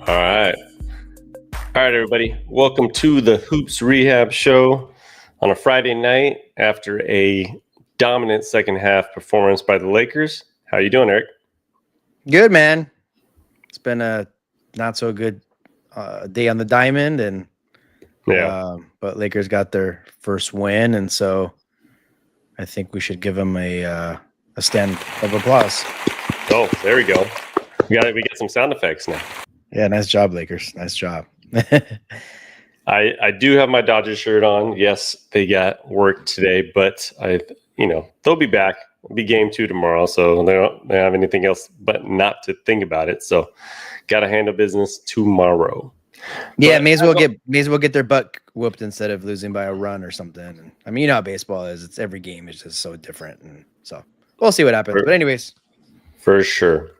All right. All right, everybody. Welcome to the Hoops Rehab Show on a Friday night after a dominant second half performance by the Lakers. How you doing, Eric? Good, man. It's been a not so good day on the diamond, and but Lakers got their first win, and so I think we should give them a stand of applause. Oh, there we go. We got some sound effects now. Yeah, nice job, Lakers. Nice job. I do have my Dodgers shirt on. Yes, they got work today, but they'll be back. It'll be game 2 tomorrow, so they don't have anything else but not to think about it. So, got to handle business tomorrow. Yeah, may as well get their butt whooped instead of losing by a run or something. And I mean, you know how baseball is. It's every game is just so different, and so we'll see what happens. But anyways, for sure.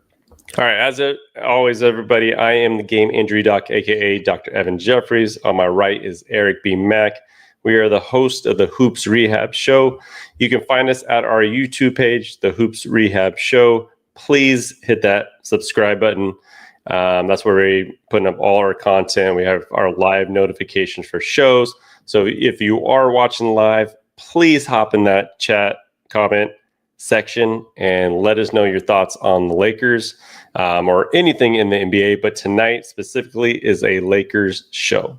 All right, as always, everybody, I am the game injury doc, aka Dr. Evan Jeffries. On my right is Eric B. Mack. We are the host of the Hoops Rehab Show. You can find us at our YouTube page, the Hoops Rehab Show. Please hit that subscribe button. That's where we're putting up all our content. We have our live notifications for shows. So if you are watching live, please hop in that chat comment section and let us know your thoughts on the Lakers or anything in the NBA. But tonight specifically is a Lakers show.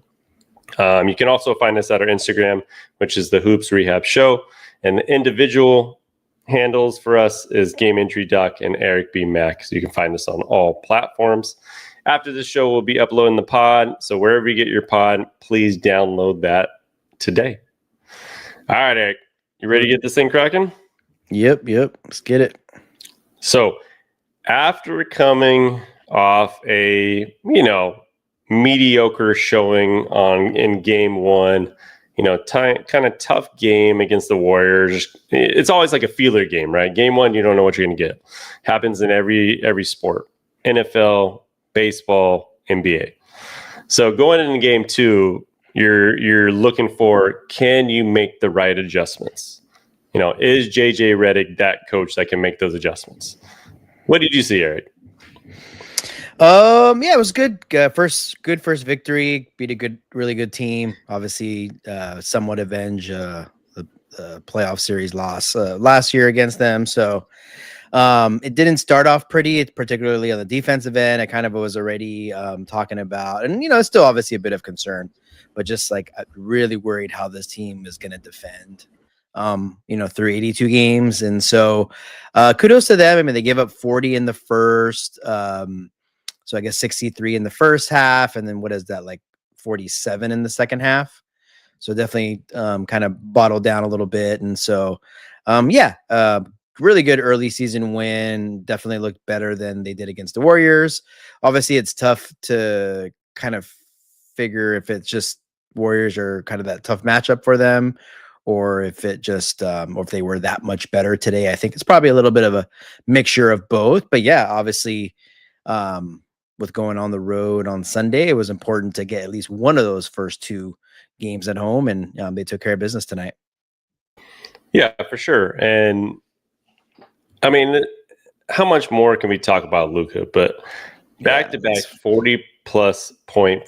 You can also find us at our Instagram, which is the Hoops Rehab Show. And the individual handles for us is Game Injury Doc and Eric B. Mack. So you can find us on all platforms. After the show, we'll be uploading the pod. So wherever you get your pod, please download that today. All right, Eric, you ready to get this thing cracking? Yep. Let's get it. So after coming off a, mediocre showing in game 1, kind of tough game against the Warriors. It's always like a feeler game, right? Game 1, you don't know what you're going to get. Happens in every sport, NFL, baseball, NBA. So going into game 2, you're looking for, can you make the right adjustments? Is JJ Redick that coach that can make those adjustments? What did you see, Eric? Yeah, it was good. First victory. Beat a really good team. Obviously, somewhat avenge the playoff series loss last year against them. So it didn't start off pretty, particularly on the defensive end. I kind of was already talking about, and it's still obviously a bit of concern, but just like really worried how this team is going to defend. Through 82 games, and so kudos to them. I mean, they gave up 40 in the first. So I guess 63 in the first half, and then what is that, like 47 in the second half? So definitely kind of bottled down a little bit. And so, really good early season win. Definitely looked better than they did against the Warriors. Obviously, it's tough to kind of figure if it's just Warriors are kind of that tough matchup for them, or if it just, or if they were that much better today. I think it's probably a little bit of a mixture of both. But yeah, obviously, with going on the road on Sunday, it was important to get at least one of those first 2 games at home, and they took care of business tonight. Yeah, for sure. And I mean, how much more can we talk about Luka? But back-to-back 40-plus point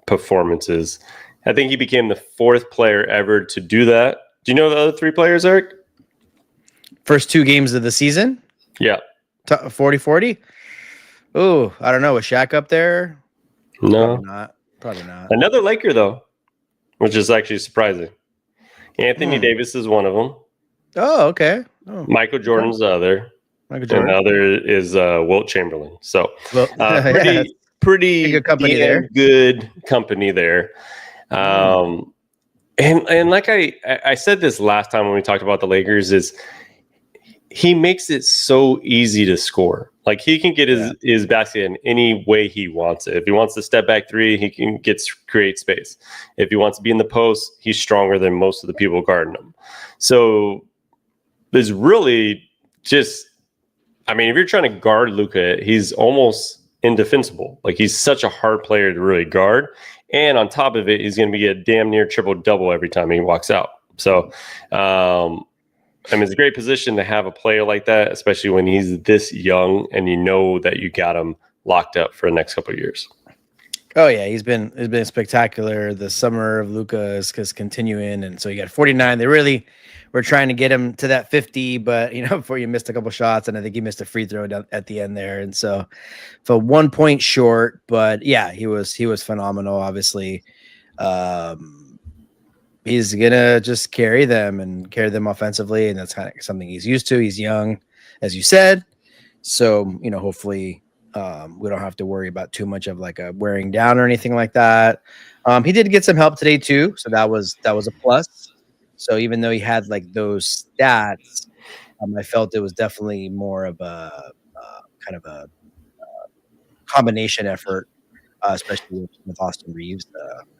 performances. I think he became the 4th player ever to do that. Do you know the other 3 players, Eric? First 2 games of the season? Yeah. 40-40? Oh, I don't know. Was Shaq up there? No. Probably not. Another Laker, though, which is actually surprising. Anthony Davis is one of them. Oh, okay. Oh, Michael Jordan's the other. And the other is Wilt Chamberlain. So pretty good company there. Good company there. And like I said this last time when we talked about the Lakers, is he makes it so easy to score. Like he can get his basket in any way he wants it. If he wants to step back 3, he can create space. If he wants to be in the post, he's stronger than most of the people guarding him. So there's really just, I mean, if you're trying to guard Luka, he's almost indefensible. Like he's such a hard player to really guard. And on top of it, he's going to be a damn near triple-double every time he walks out. So, I mean, it's a great position to have a player like that, especially when he's this young and you know that you got him locked up for the next couple of years. Oh yeah, he's been spectacular. The summer of Luka is continuing, and so you got 49. They really were trying to get him to that 50, but before you missed a couple shots, and I think he missed a free throw down at the end there, and so 1 point short. But yeah, he was phenomenal. Obviously, he's gonna just carry them offensively, and that's kind of something he's used to. He's young, as you said, so hopefully. We don't have to worry about too much of like a wearing down or anything like that. He did get some help today too, so that was a plus. So even though he had like those stats, I felt it was definitely more of a kind of a combination effort, especially with Austin Reaves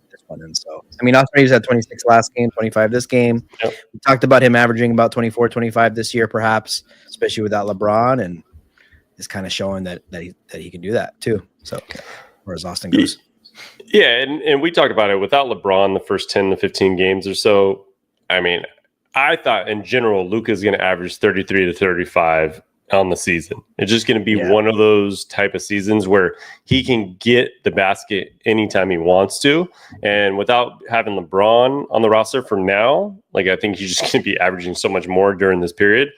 this one. And so, I mean, Austin Reaves had 26 last game, 25 this game. Yep. We talked about him averaging about 24, 25 this year, perhaps, especially without LeBron, and is kind of showing that he can do that too. So, whereas Austin goes, yeah, and we talked about it without LeBron the first 10 to 15 games or so. I mean, I thought in general Luka's going to average 33 to 35 on the season. It's just going to be one of those type of seasons where he can get the basket anytime he wants to, and without having LeBron on the roster for now, like I think he's just going to be averaging so much more during this period.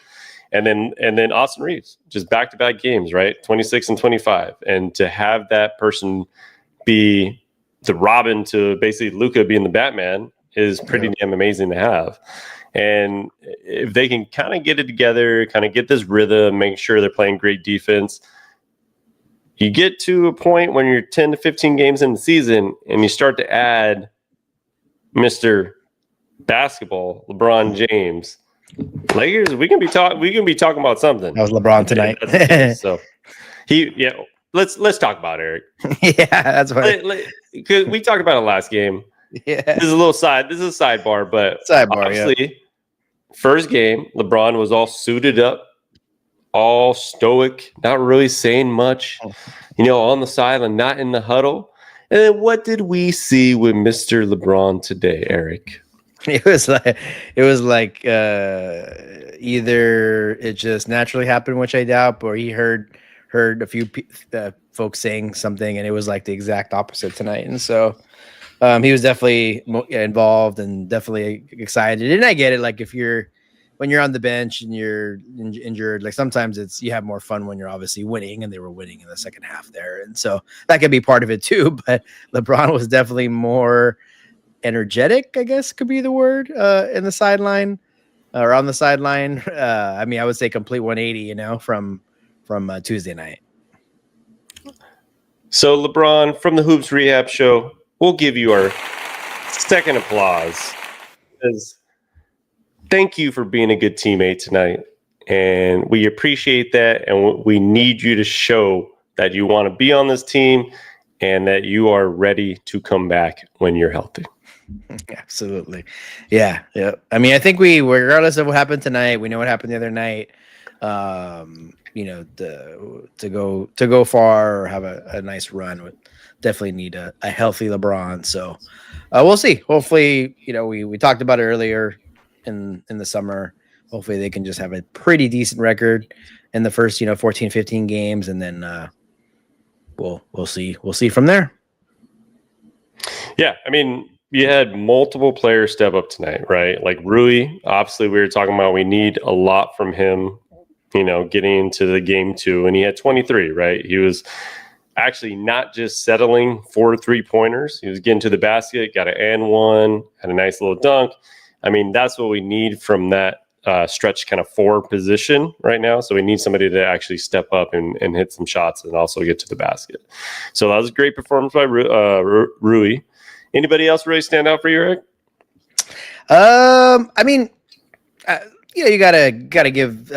And then Austin Reaves, just back-to-back games, right? 26 and 25. And to have that person be the Robin to basically Luka being the Batman is pretty damn amazing to have. And if they can kind of get it together, kind of get this rhythm, make sure they're playing great defense, you get to a point when you're 10 to 15 games in the season and you start to add Mr. Basketball, LeBron James. Lakers, we can be talking about something. That was LeBron tonight. So let's talk about Eric. Yeah, that's what because we talked about it last game. Yeah, this is a sidebar, but obviously, first game, LeBron was all suited up, all stoic, not really saying much, on the sideline, not in the huddle. And then what did we see with Mr. LeBron today, Eric? It was like either it just naturally happened, which I doubt, or he heard a few folks saying something, and it was like the exact opposite tonight. And so he was definitely involved and definitely excited. And I get it. Like when you're on the bench and you're injured, like sometimes you have more fun when you're obviously winning, and they were winning in the second half there. And so that could be part of it too. But LeBron was definitely more energetic, I guess could be the word, in the sideline or on the sideline. I mean, I would say complete 180, from Tuesday night. So LeBron from the Hoops Rehab Show, we'll give you our second applause. Thank you for being a good teammate tonight, and we appreciate that, and we need you to show that you want to be on this team and that you are ready to come back when you're healthy. Absolutely. Yeah. I mean, I think regardless of what happened tonight, we know what happened the other night. To go far or have a nice run would definitely need a healthy LeBron. So we'll see. Hopefully, we talked about it earlier in the summer. Hopefully they can just have a pretty decent record in the first, 14, 15 games. And then we'll see from there. Yeah. I mean, you had multiple players step up tonight, right? Like Rui, obviously we were talking about we need a lot from him, getting into the game 2, and he had 23, right? He was actually not just settling for 3-pointers. He was getting to the basket, got an and one, had a nice little dunk. I mean, that's what we need from that stretch kind of 4 position right now. So we need somebody to actually step up and hit some shots and also get to the basket. So that was a great performance by Rui. Anybody else really stand out for you, Eric? I mean, you gotta give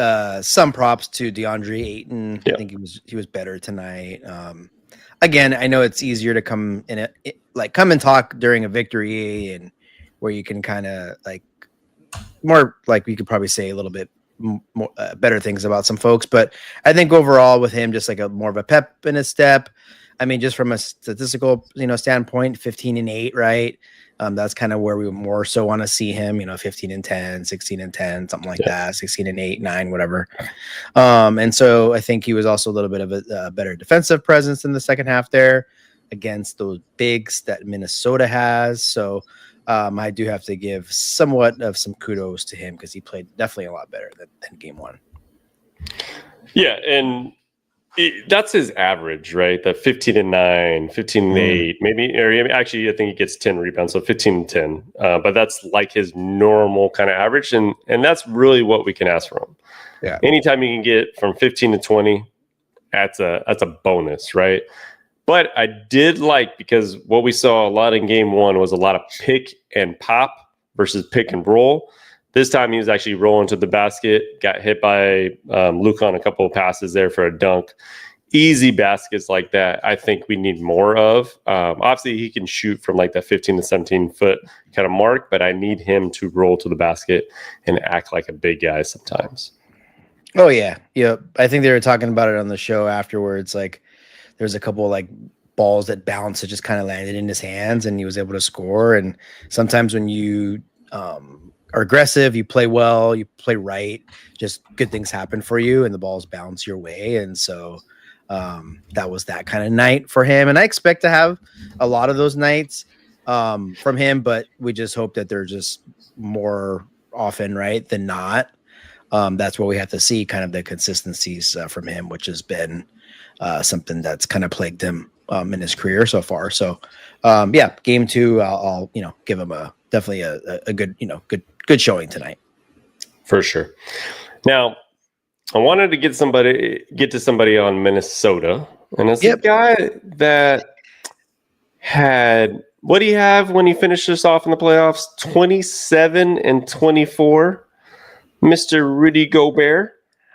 some props to DeAndre Ayton. Yeah. I think he was better tonight. Again, I know it's easier to come and talk during a victory, and where you can kind of more like we could probably say a little bit more better things about some folks. But I think overall with him, just like more of a pep in his step. I mean, just from a statistical, standpoint, 15 and 8, right? That's kind of where we more so want to see him, 15 and 10, 16 and 10, something like that, 16 and 8, 9, whatever. And so I think he was also a little bit of a better defensive presence in the second half there. against those bigs that Minnesota has. So I do have to give somewhat of some kudos to him because he played definitely a lot better than game one. Yeah, and that's his average, right? The 15 and 9, 15 and 8, maybe, or actually, I think he gets 10 rebounds, so 15 and 10. But that's like his normal kind of average, and that's really what we can ask for him. Yeah. Anytime you can get from 15 to 20, that's a bonus, right? But I did like, because what we saw a lot in game one was a lot of pick and pop versus pick and roll. This time he was actually rolling to the basket, got hit by Luka on a couple of passes there for a dunk. Easy baskets like that, I think we need more of. Obviously, he can shoot from like that 15 to 17 foot kind of mark, but I need him to roll to the basket and act like a big guy sometimes. Oh, yeah. Yeah. I think they were talking about it on the show afterwards. Like, there's a couple like balls that bounced that just kind of landed in his hands and he was able to score. And sometimes when you are aggressive, you play well, you play right, just good things happen for you and the balls bounce your way. And so that was that kind of night for him. And I expect to have a lot of those nights from him, but we just hope that they're just more often, right, than not. That's what we have to see, kind of the consistencies from him, which has been something that's kind of plagued him in his career so far. So yeah, game two, I'll give him definitely a good, good showing tonight. For sure. Now, I wanted to get to somebody on Minnesota, and it's a guy that had, what do you have when he finished this off in the playoffs? 27 and 24, Mr. Rudy Gobert.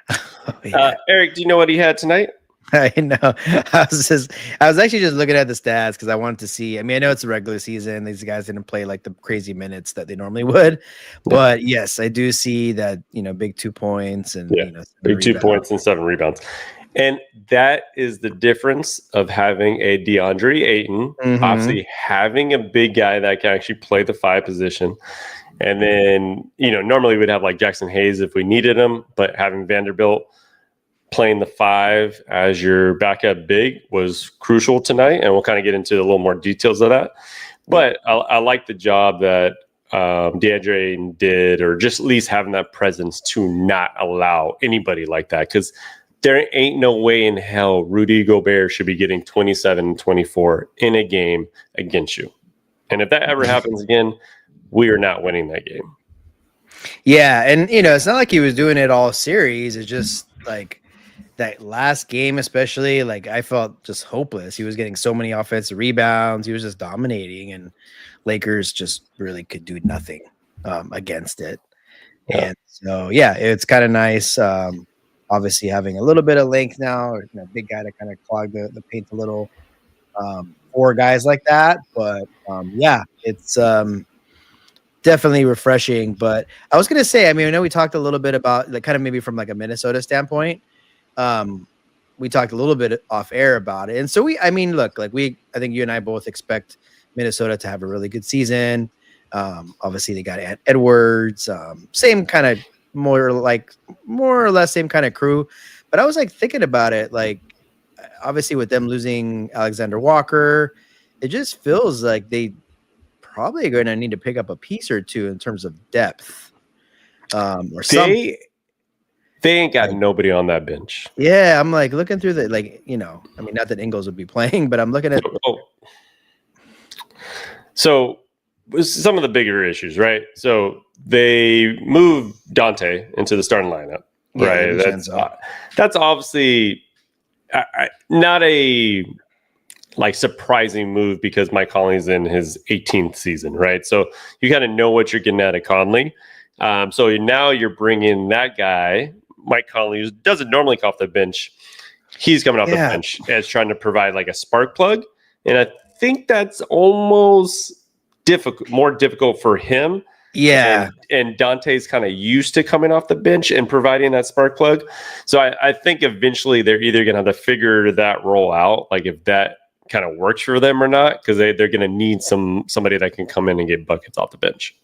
Oh, yeah. Eric, do you know what he had tonight? I know. I was actually just looking at the stats because I wanted to see. I mean, I know it's a regular season. These guys didn't play like the crazy minutes that they normally would, but yes, I do see that. Big 2 points and big 2 points and 7 rebounds, and that is the difference of having a DeAndre Ayton, obviously having a big guy that can actually play the 5 position. And then, normally we'd have like Jackson Hayes if we needed him, but having Vanderbilt playing the 5 as your backup big was crucial tonight. And we'll kind of get into a little more details of that. But I like the job that DeAndre did, or just at least having that presence to not allow anybody like that. Because there ain't no way in hell Rudy Gobert should be getting 27 and 24 in a game against you. And if that ever happens again, we are not winning that game. Yeah, and it's not like he was doing it all series. It's just like that last game, especially, like I felt just hopeless. He was getting so many offensive rebounds. He was just dominating, and Lakers just really could do nothing against it. Yeah. And so, yeah, it's kind of nice. Obviously, having a little bit of length now, or big guy to kind of clog the paint a little for guys like that. But yeah, it's definitely refreshing. But I was gonna say, I mean, I know we talked a little bit about like kind of maybe from like a Minnesota standpoint. We talked a little bit off air about it, and so look, like I think you and I both expect Minnesota to have a really good season. Obviously, they got Edwards, same kind of more or less same kind of crew. But I was like thinking about it, like obviously with them losing Alexander Walker, it just feels like they probably going to need to pick up a piece or two in terms of depth. Or something. They ain't got nobody on that bench. Yeah, I'm like looking through the I mean, not that Ingles would be playing, but I'm looking at. So some of the bigger issues, right? So they moved Dante into the starting lineup, right? That's obviously not a surprising move because Mike Conley's in his 18th season, right? So you kind of know what you're getting out of Conley. So now you're bringing that guy, Mike Conley, who doesn't normally come off the bench. He's coming off the bench as trying to provide like a spark plug. And I think that's almost more difficult for him. Yeah. And Dante's kind of used to coming off the bench and providing that spark plug. So I think eventually they're either going to have to figure that role out, like if that kind of works for them or not, because they're going to need somebody that can come in and get buckets off the bench.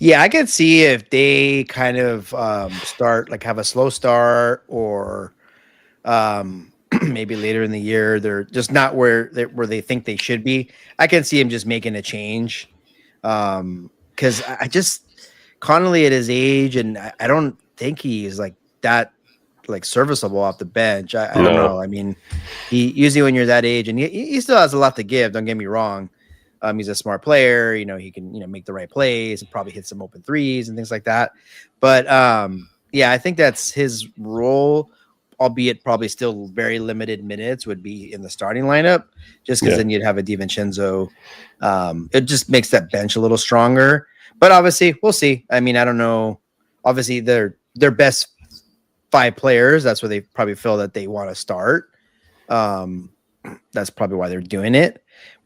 Yeah, I could see if they kind of start have a slow start or maybe later in the year they're just not where they think they should be. I can see him just making a change. Because I just Connolly at his age, and I don't think he's like that like serviceable off the bench. I don't know. I mean, he usually when you're that age, and he still has a lot to give. Don't get me wrong. He's a smart player. He can make the right plays and probably hit some open threes and things like that. But yeah, I think that's his role, albeit probably still very limited minutes, would be in the starting lineup, just because then you'd have a DiVincenzo. It just makes that bench a little stronger. But obviously, we'll see. I mean, I don't know. Obviously, their best 5 players, that's where they probably feel that they want to start. That's probably why they're doing it.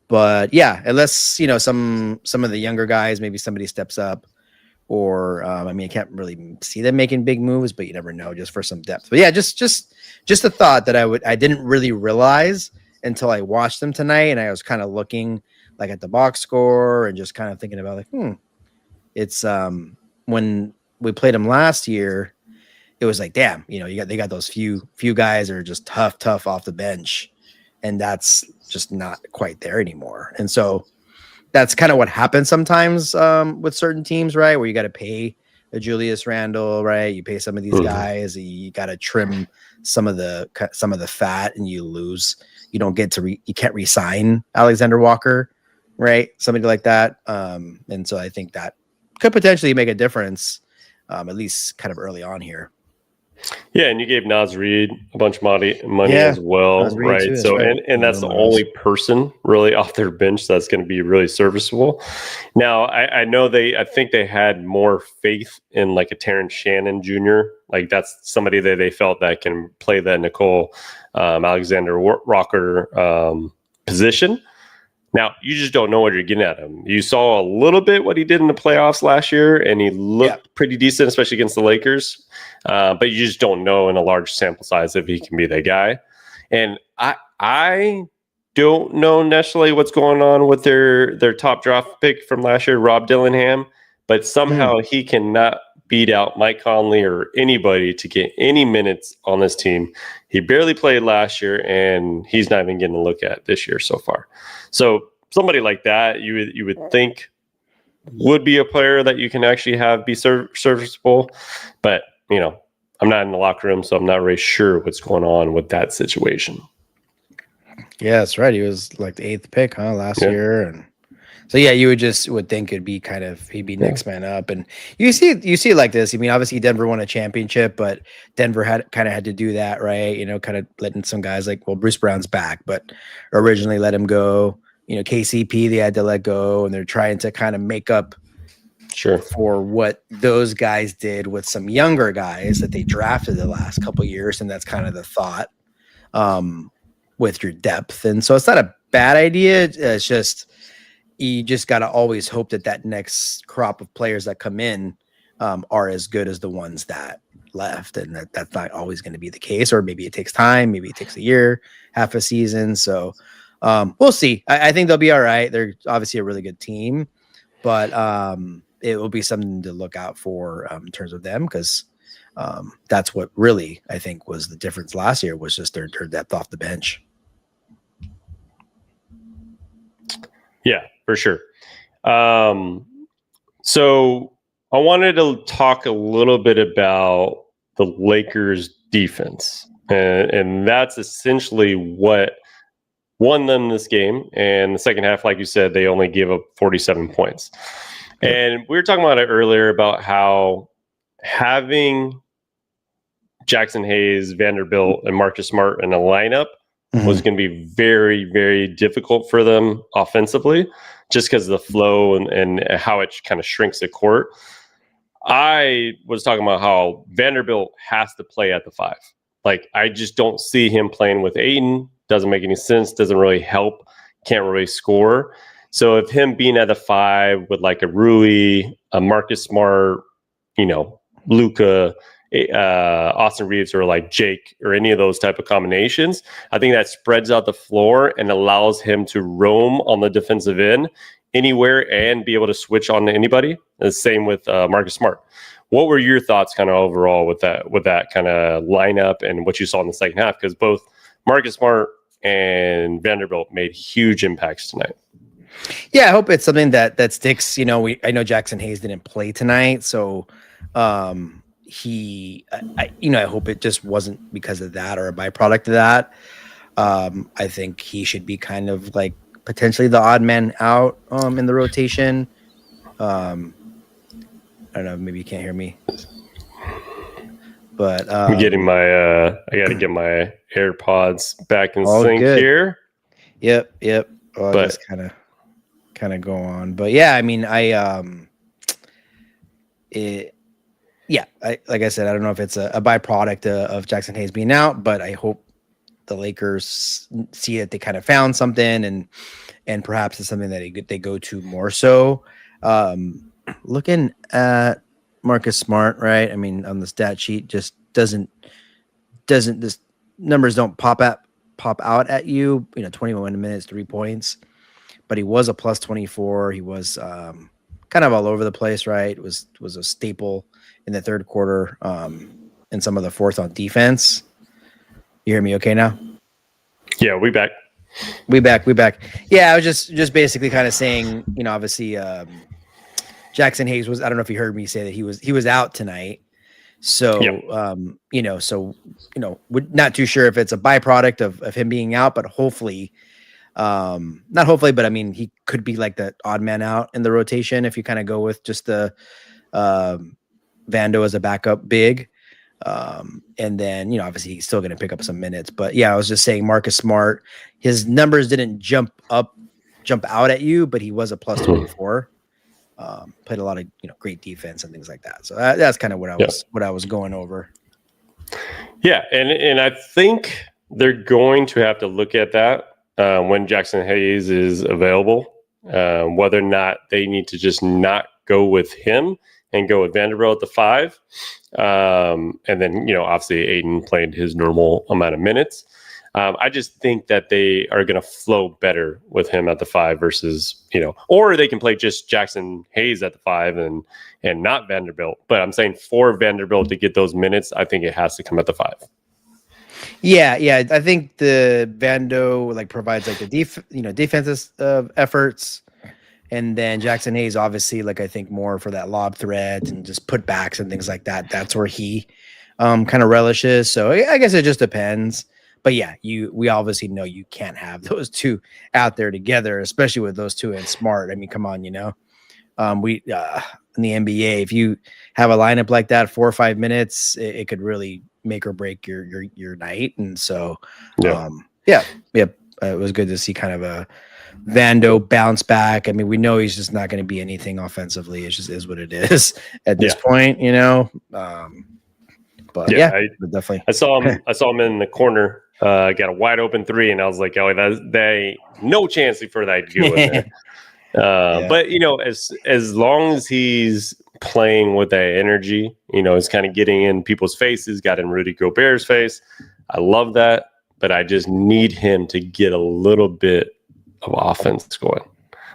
But yeah, unless some of the younger guys, maybe somebody steps up, or I mean, I can't really see them making big moves, but you never know, just for some depth. But yeah, just a thought that I didn't really realize until I watched them tonight, and I was kind of looking like at the box score and just kind of thinking about like, it's when we played them last year, it was like, damn, they got those few guys that are just tough off the bench, and that's just not quite there anymore. And so that's kind of what happens sometimes with certain teams, right? Where you got to pay a Julius Randle, right? You pay some of these guys, you got to trim some of the fat, and you lose. You don't get to you can't re-sign Alexander Walker, right? Somebody like that. And so I think that could potentially make a difference, at least kind of early on here. Yeah, and you gave Naz Reid a bunch of money as well, right? Too, so, right. And that's the only person really off their bench that's going to be really serviceable. Now, I know I think they had more faith in like a Terrence Shannon Jr. Like that's somebody that they felt that can play that Nicole Alexander Walker position. Now, you just don't know what you're getting at him. You saw a little bit what he did in the playoffs last year, and he looked pretty decent, especially against the Lakers. But you just don't know in a large sample size if he can be that guy. And I don't know necessarily what's going on with their top draft pick from last year, Rob Dillingham, but somehow he cannot beat out Mike Conley or anybody to get any minutes on this team. He barely played last year, and he's not even getting a look at this year so far. So somebody like that, you would think would be a player that you can actually have be serviceable. But, I'm not in the locker room, so I'm not really sure what's going on with that situation. Yeah, that's right. He was like the 8th pick, last year. And so, yeah, you would think it'd be he'd be next man up. And you see it like this. I mean, obviously Denver won a championship, but Denver had to do that, right? Kind of letting some guys Bruce Brown's back, but originally let him go. KCP, they had to let go, and they're trying to kind of make up for what those guys did with some younger guys that they drafted the last couple of years. And that's kind of the thought with your depth. And so it's not a bad idea. It's just, you just got to always hope that next crop of players that come in are as good as the ones that left. And that's not always going to be the case, or maybe it takes time. Maybe it takes a year, half a season. So we'll see. I think they'll be all right. They're obviously a really good team, but it will be something to look out for in terms of them, because that's what really, I think, was the difference last year, was just their depth off the bench. Yeah, for sure. So I wanted to talk a little bit about the Lakers defense, and that's essentially what won them this game. And the second half, like you said, they only gave up 47 points. And we were talking about it earlier about how having Jackson Hayes, Vanderbilt, and Marcus Smart in a lineup was going to be very, very difficult for them offensively, just because of the flow and how it kind of shrinks the court. I was talking about how Vanderbilt has to play at the 5. Like, I just don't see him playing with Ayton. Doesn't make any sense. Doesn't really help. Can't really score. So if him being at the 5 with like a Rui, a Marcus Smart, Luka, Austin Reaves, or like Jake, or any of those type of combinations, I think that spreads out the floor and allows him to roam on the defensive end anywhere and be able to switch on to anybody. The same with Marcus Smart. What were your thoughts kind of overall with that kind of lineup and what you saw in the second half? Because both Marcus Smart and Vanderbilt made huge impacts tonight. Yeah, I hope it's something that sticks. I know Jackson Hayes didn't play tonight, so I hope it just wasn't because of that or a byproduct of that. I think he should be kind of like potentially the odd man out in the rotation. I don't know, maybe you can't hear me, but I'm getting my I got to get my AirPods back in sync good here. Yep. I'll just kind of go on, but yeah, I mean, like I said, I don't know if it's a byproduct of Jackson Hayes being out, but I hope the Lakers see that they kind of found something, and perhaps it's something that they go to more so. Looking at Marcus Smart, right? I mean, on the stat sheet, just doesn't this numbers don't pop out at you. 21 minutes, 3 points, but he was a plus 24. He was kind of all over the place, right? Was a staple in the third quarter, and some of the fourth on defense. You hear me okay now? Yeah, we back. Yeah, I was just basically kind of saying, obviously Jackson Hayes was, I don't know if you heard me say that he was out tonight. So, yep. We're not too sure if it's a byproduct of him being out, but hopefully, not hopefully, but I mean, he could be like the odd man out in the rotation if you kind of go with just the Vando as a backup big. And then, obviously he's still going to pick up some minutes, but yeah, I was just saying Marcus Smart, his numbers didn't jump out at you, but he was a plus 24, played a lot of, great defense and things like that. So that's kind of what I was going over. Yeah. And I think they're going to have to look at that when Jackson Hayes is available, whether or not they need to just not go with him and go with Vanderbilt at the 5. And then, obviously Aiden played his normal amount of minutes. I just think that they are going to flow better with him at the 5 versus, or they can play just Jackson Hayes at the 5 and not Vanderbilt. But I'm saying for Vanderbilt to get those minutes, I think it has to come at the 5. Yeah. I think the Vando provides the defensive efforts. And then Jackson Hayes, obviously, I think more for that lob threat and just putbacks and things like that. That's where he kind of relishes. So I guess it just depends. But yeah, we obviously know you can't have those two out there together, especially with those two and Smart. I mean, come on, we in the NBA, if you have a lineup like that, 4 or 5 minutes, it could really make or break your night. And so, it was good to see kind of a Vando bounce back. I mean, we know he's just not going to be anything offensively. It just is what it is at this point, But definitely. I saw him in the corner. Got a wide open 3, and I was like, "Oh, they no chance for that to go in there." But as long as he's playing with that energy, he's kind of getting in people's faces. Got in Rudy Gobert's face. I love that, but I just need him to get a little bit of offense going.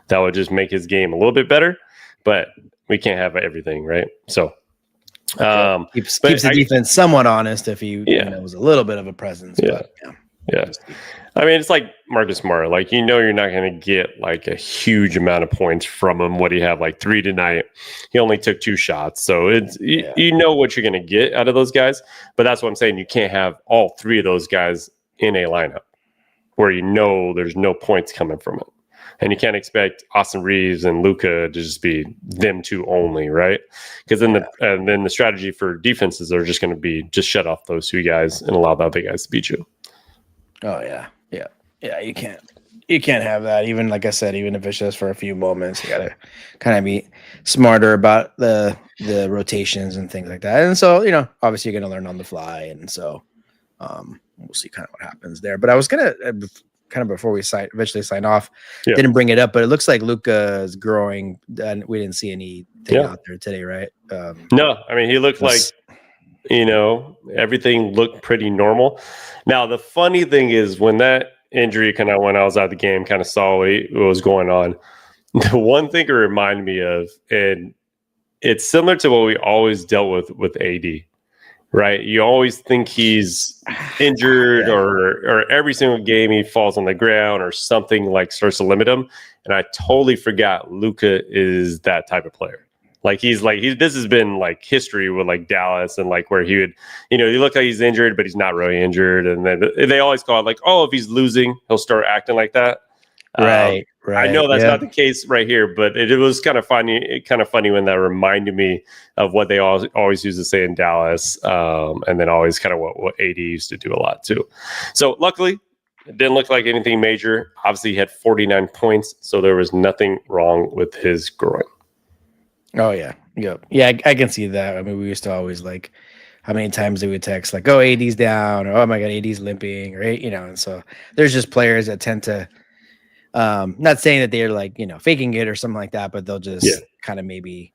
That would just make his game a little bit better, but we can't have everything, right? So keeps the defense somewhat honest if he was a little bit of a presence. Yeah. I mean, it's like Marcus Smart. You're not going to get a huge amount of points from him. What do you have? 3 tonight. He only took 2 shots. So it's you know what you're going to get out of those guys. But that's what I'm saying. You can't have all 3 of those guys in a lineup where there's no points coming from it. And you can't expect Austin Reaves and Luka to just be them 2 only, right? Because then the strategy for defenses are just going to be just shut off those 2 guys and allow the other guys to beat you. Oh yeah. You can't have that. Even like I said, even if it's just for a few moments, you gotta kind of be smarter about the rotations and things like that. And so obviously you're gonna learn on the fly, and so we'll see kind of what happens there. But I was gonna kind of before we eventually sign off, didn't bring it up, but it looks like Luka is growing, and we didn't see anything out there today, right? No, I mean he looked like everything looked pretty normal. Now the funny thing is when that injury when I was out of the game, kind of saw what was going on. The one thing it reminded me of, and it's similar to what we always dealt with AD, right? You always think he's injured, Yeah. or every single game he falls on the ground or something like starts to limit him. And I totally forgot Luka is that type of player. Like this has been like history with like Dallas and like where he would, you look like he's injured, but he's not really injured. And then they always call it like, oh, if he's losing, he'll start acting like that. Right. I know that's not the case right here, but it was kind of funny. Kind of funny when that reminded me of what they always used to say in Dallas, and then always kind of what AD used to do a lot too. So luckily, it didn't look like anything major. Obviously, he had 49 points, so there was nothing wrong with his groin. Oh yeah, yeah. I can see that. I mean, we used to always like how many times they would text like, "Oh, AD's down," or "Oh my God, AD's limping," or And so there's just players that tend to, not saying that they're like faking it or something like that, but they'll just kind of maybe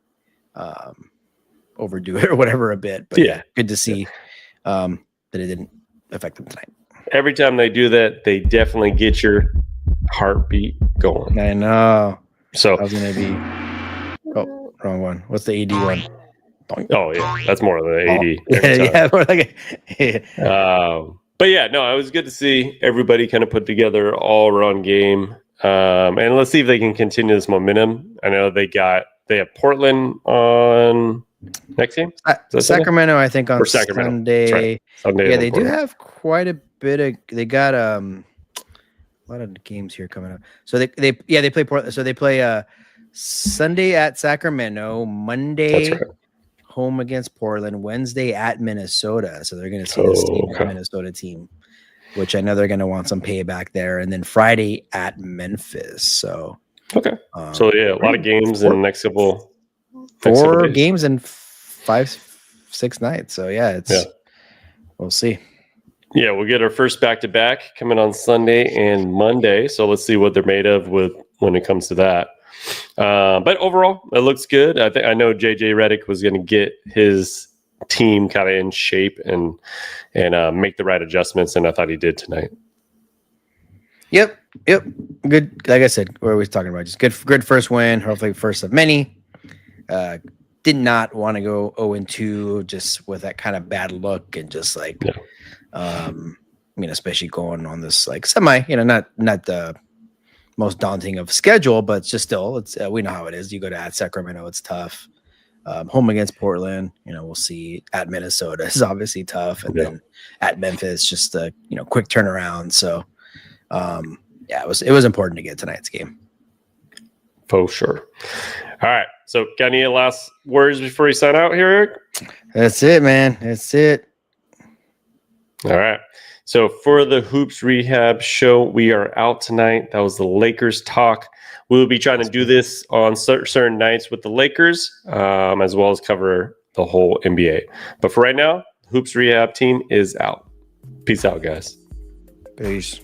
overdo it or whatever a bit. But yeah, good to see that it didn't affect them tonight. Every time they do that, they definitely get your heartbeat going. I know. So I was gonna be. Oh. Wrong one. What's the AD one? Oh yeah, that's more than the AD. But yeah, no, it was good to see everybody kind of put together all around game. And let's see if they can continue this momentum. I know they have Portland on next game. Sacramento, I think on Sunday. Right. Sunday. Yeah, they do have quite a bit of. They got a lot of games here coming up. So they play Portland. So they play Sunday at Sacramento, Monday home against Portland, Wednesday at Minnesota. So they're going to see this Minnesota team, which I know they're going to want some payback there. And then Friday at Memphis. So a lot of games in the next couple. Four games in 5-6 nights. So we'll see. Yeah, we'll get our first back-to-back coming on Sunday and Monday. So let's see what they're made of when it comes to that. But overall, it looks good. I know JJ Redick was going to get his team kind of in shape and make the right adjustments, and I thought he did tonight. Yep. Good. Like I said, what are we talking about? Just good first win. Hopefully, first of many. Did not want to go 0-2 just with that kind of bad look and just like, especially going on this like semi, not the most daunting of schedule, but it's just still, it's we know how it is. You go to at Sacramento, it's tough. Home against Portland, we'll see. At Minnesota is obviously tough, and then at Memphis, just a quick turnaround. So, it was important to get tonight's game for sure. All right, so got any last words before you sign out here, Eric? That's it, man. That's it. All right. So for the Hoops Rehab show, we are out tonight. That was the Lakers talk. We'll be trying to do this on certain nights with the Lakers, as well as cover the whole NBA. But for right now, Hoops Rehab team is out. Peace out, guys. Peace.